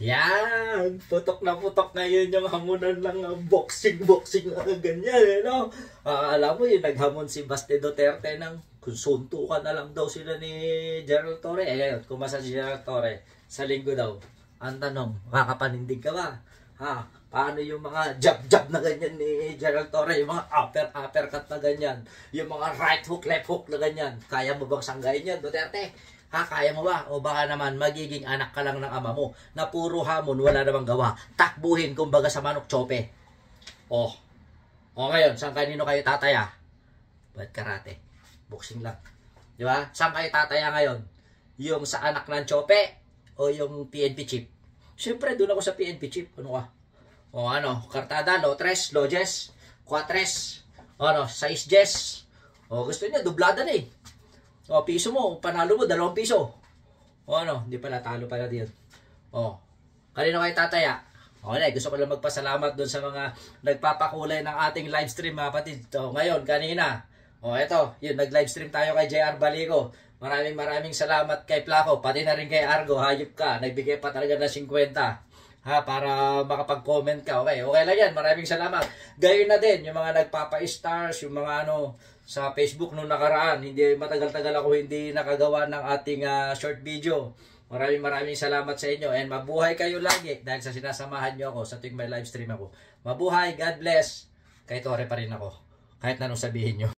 Yan, putok na putok ngayon yung hamunan ng boxing ganyan, no? Alam mo yung naghamon si Baste Duterte ng kung suntukan na lang daw sila ni Gerald Torre. Ngayon, kumasa si Gerald Torre sa linggo daw. Ang tanong, makakapanindig ka ba? Ha? Paano yung mga jab-jab na ganyan ni Gerald Torre? Yung mga uppercut na ganyan? Yung mga right hook, left hook na ganyan? Kaya mo bang sanggayin yan, Duterte? Ha, kaya mo ba? O baka naman magiging anak ka lang ng ama mo na puro hamon, wala namang gawa. Takbuhin, kumbaga sa manok chope. O ngayon, saan kanino kayo tataya? Ba't karate? Boxing lang. Di ba? Saan kayo tataya ngayon? Yung sa anak ng chope o yung PNP chip? Siyempre, doon ako sa PNP chip. Ano ka? O ano, kartada, lotres, lojes, quatres, ano, 6 jes. O gusto niya, dublada na eh. O, piso mo, panalo mo, 2 piso. O ano, hindi pala, talo pala diyan. O, kanino kayo tataya? O, gusto ko lang magpasalamat doon sa mga nagpapakulay ng ating live stream, mga kapatid. O, ngayon, kanina. O, eto, yun, nag-live stream tayo kay JR Balico. Maraming salamat kay Flaco, pati na rin kay Argo, hayop ka. Nagbigay pa talaga ng 50. Ha, para makapag-comment ka. Okay lang yan. Maraming salamat. Gayon na din, yung mga nagpapa-stars, yung mga ano, sa Facebook nung nakaraan. Hindi matagal-tagal ako hindi nakagawa ng ating short video. Maraming salamat sa inyo. And mabuhay kayo lagi dahil sa sinasamahan nyo ako sa tuwing may live stream ako. Mabuhay, God bless. Kahit ore pa rin ako. Kahit na anong sabihin nyo.